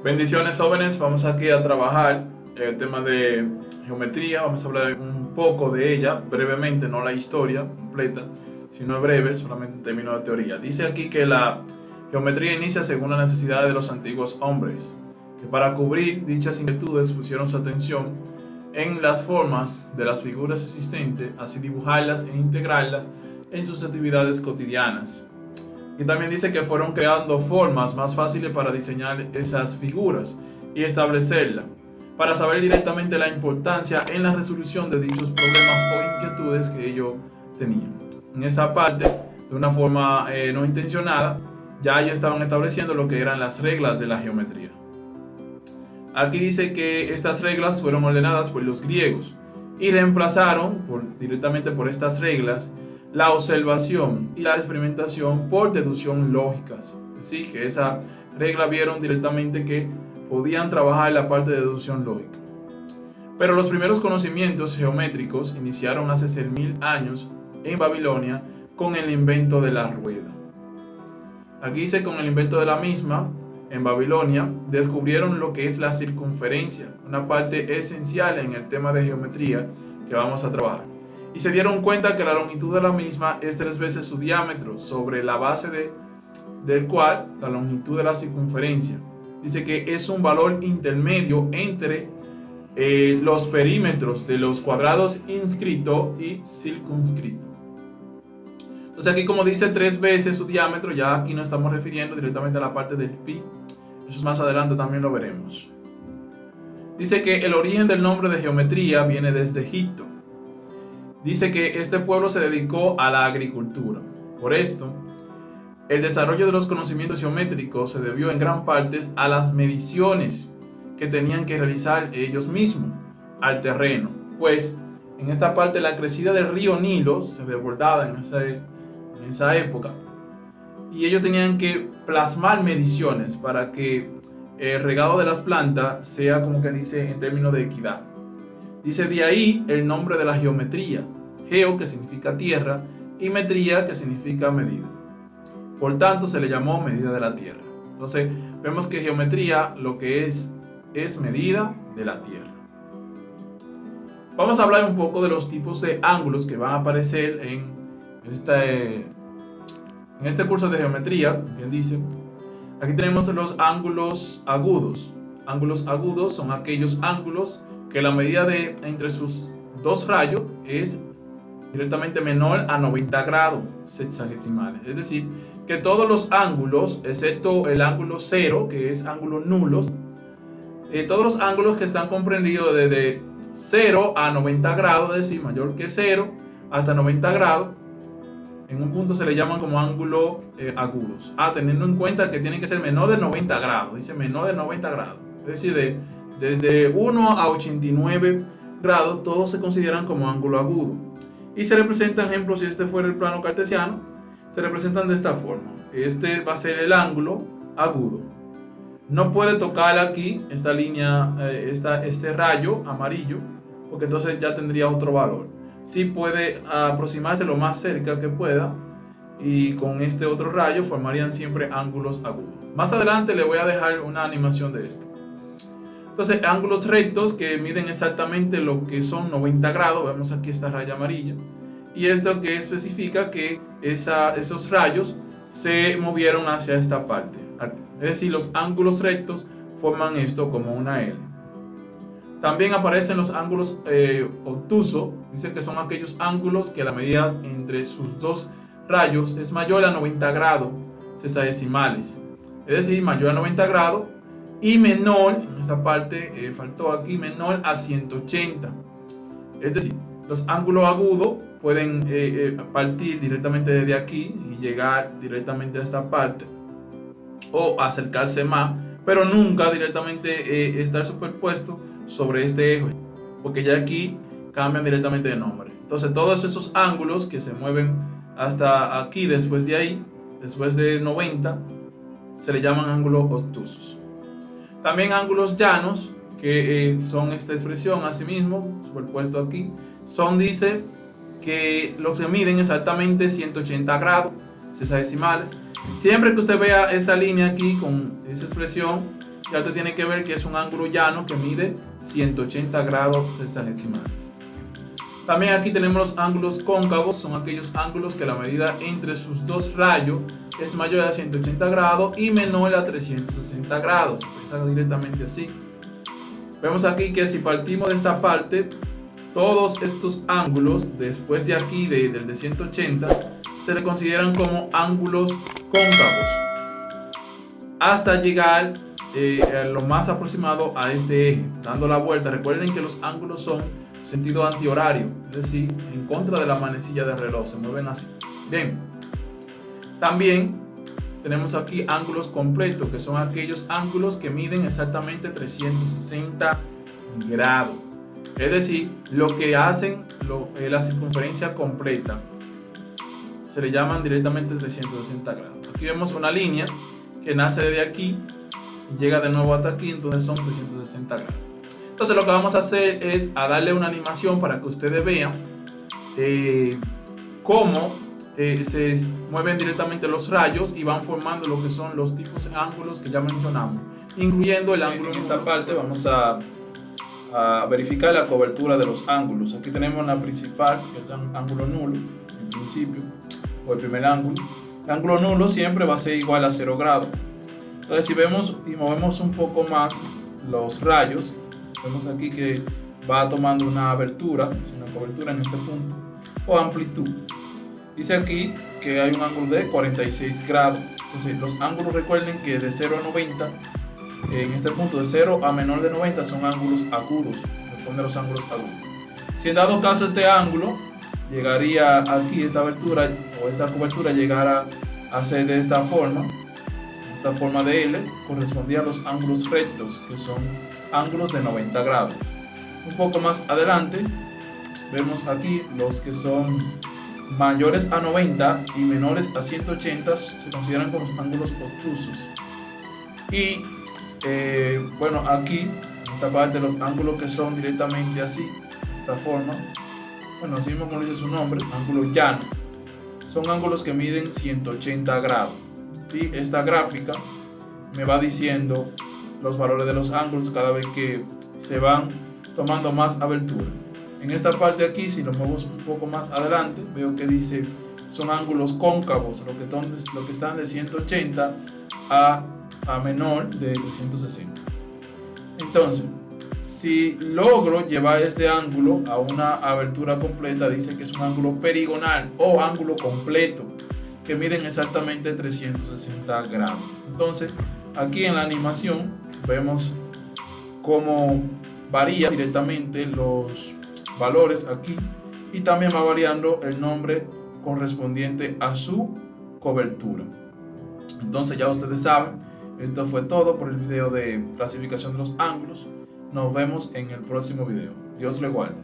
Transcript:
Bendiciones, jóvenes, vamos aquí a trabajar el tema de geometría. Vamos a hablar un poco de ella brevemente, no la historia completa, sino breve, solamente en términos de teoría. Dice aquí que la geometría inicia según la necesidad de los antiguos hombres, que para cubrir dichas inquietudes pusieron su atención en las formas de las figuras existentes, así dibujarlas e integrarlas en sus actividades cotidianas. Y también dice que fueron creando formas más fáciles para diseñar esas figuras y establecerlas, para saber directamente la importancia en la resolución de dichos problemas o inquietudes que ellos tenían. En esa parte, de una forma no intencionada, ya ellos estaban estableciendo lo que eran las reglas de la geometría. Aquí dice que estas reglas fueron ordenadas por los griegos y reemplazaron directamente por estas reglas la observación y la experimentación por deducción lógicas. Así que esa regla vieron directamente que podían trabajar la parte de deducción lógica. Pero los primeros conocimientos geométricos iniciaron hace 6.000 años en Babilonia con el invento de la rueda. Aquí dice con el invento de la misma, en Babilonia descubrieron lo que es la circunferencia, una parte esencial en el tema de geometría que vamos a trabajar. Y se dieron cuenta que la longitud de la misma es 3 veces su diámetro, sobre la base del cual la longitud de la circunferencia. Dice que es un valor intermedio entre los perímetros de los cuadrados inscrito y circunscrito. Entonces aquí, como dice 3 veces su diámetro, ya aquí nos estamos refiriendo directamente a la parte del pi. Eso más adelante también lo veremos. Dice que el origen del nombre de geometría viene desde Egipto. Dice que este pueblo se dedicó a la agricultura. Por esto, el desarrollo de los conocimientos geométricos se debió en gran parte a las mediciones que tenían que realizar ellos mismos al terreno. Pues en esta parte la crecida del río Nilo se desbordaba en esa época. Y ellos tenían que plasmar mediciones para que el regado de las plantas sea, como que dice, en términos de equidad. Dice de ahí el nombre de la geometría, geo, que significa tierra, y metría, que significa medida. Por tanto, se le llamó medida de la tierra. Entonces, vemos que geometría lo que es medida de la tierra. Vamos a hablar un poco de los tipos de ángulos que van a aparecer en este curso de geometría. Bien dice, aquí tenemos los ángulos agudos. Ángulos agudos son aquellos ángulos que la medida entre sus dos rayos es directamente menor a 90 grados sexagesimales. Es decir, que todos los ángulos, excepto el ángulo cero, que es ángulo nulo, todos los ángulos que están comprendidos desde 0 a 90 grados, es decir, mayor que 0 hasta 90 grados, en un punto se le llaman como ángulos agudos. Teniendo en cuenta que tienen que ser menor de 90 grados, dice menor de 90 grados. Es decir, desde 1 a 89 grados, todos se consideran como ángulo agudo. Y se representan, ejemplo, si este fuera el plano cartesiano, se representan de esta forma. Este va a ser el ángulo agudo. No puede tocar aquí esta línea, este rayo amarillo, porque entonces ya tendría otro valor. Sí puede aproximarse lo más cerca que pueda, y con este otro rayo formarían siempre ángulos agudos. Más adelante le voy a dejar una animación de esto. Entonces, ángulos rectos que miden exactamente lo que son 90 grados. Vemos aquí esta raya amarilla. Y esto que especifica que esos rayos se movieron hacia esta parte. Es decir, los ángulos rectos forman esto como una L. También aparecen los ángulos obtusos. Dice que son aquellos ángulos que la medida entre sus dos rayos es mayor a 90 grados sexagesimales. Es decir, mayor a 90 grados y menor, en esta parte faltó aquí, menor a 180. Es decir, los ángulos agudos pueden partir directamente desde aquí y llegar directamente a esta parte, o acercarse más, pero nunca directamente estar superpuesto sobre este eje, porque ya aquí cambian directamente de nombre. Entonces, todos esos ángulos que se mueven hasta aquí, después de ahí, después de 90, se le llaman ángulos obtusos. También ángulos llanos, que son esta expresión asimismo, superpuesto aquí, dice que los que miden exactamente 180 grados sexagesimales. Siempre que usted vea esta línea aquí con esa expresión, ya usted tiene que ver que es un ángulo llano que mide 180 grados sexagesimales. También aquí tenemos los ángulos cóncavos, son aquellos ángulos que la medida entre sus dos rayos es mayor a 180 grados y menor a 360 grados. Pensar directamente así. Vemos aquí que si partimos de esta parte, todos estos ángulos, después de aquí, del de 180, se le consideran como ángulos cóncavos, hasta llegar lo más aproximado a este eje, dando la vuelta. Recuerden que los ángulos son sentido antihorario, es decir, en contra de la manecilla del reloj, se mueven así. Bien, también tenemos aquí ángulos completos, que son aquellos ángulos que miden exactamente 360 grados. Es decir, lo que hacen la circunferencia completa se le llaman directamente 360 grados. Aquí vemos una línea que nace desde aquí y llega de nuevo hasta aquí, entonces son 360 grados. Entonces lo que vamos a hacer es a darle una animación para que ustedes vean cómo se mueven directamente los rayos y van formando lo que son los tipos de ángulos que ya mencionamos, incluyendo el ángulo. En esta parte vamos a verificar la cobertura de los ángulos. Aquí tenemos la principal, que es un ángulo nulo, en principio, o el primer ángulo. El ángulo nulo siempre va a ser igual a 0 grados. Entonces, si vemos y movemos un poco más los rayos, vemos aquí que va tomando una abertura, una cobertura en este punto, o amplitud. Dice aquí que hay un ángulo de 46 grados. Entonces, los ángulos, recuerden que de 0 a 90, en este punto de 0 a menor de 90 son ángulos agudos. Responde los ángulos agudos. Si en dado caso este ángulo llegaría aquí, esta abertura o esta cobertura llegara a ser de esta forma de L, correspondía a los ángulos rectos, que son ángulos de 90 grados. Un poco más adelante vemos aquí los que son mayores a 90 y menores a 180 se consideran como ángulos obtusos. Y bueno, aquí en esta parte los ángulos que son directamente así, de esta forma, bueno, así mismo como dice su nombre, ángulo llano, son ángulos que miden 180 grados. Y esta gráfica me va diciendo los valores de los ángulos cada vez que se van tomando más abertura. En esta parte aquí, si lo muevo un poco más adelante, veo que dice son ángulos cóncavos, lo que están de 180 a menor de 360. Entonces, si logro llevar este ángulo a una abertura completa, dice que es un ángulo perigonal o ángulo completo, que miden exactamente 360 grados. Entonces, aquí en la animación vemos cómo varía directamente los valores aquí y también va variando el nombre correspondiente a su cobertura. Entonces ya ustedes saben, esto fue todo por el video de clasificación de los ángulos. Nos vemos en el próximo video. Dios le guarde.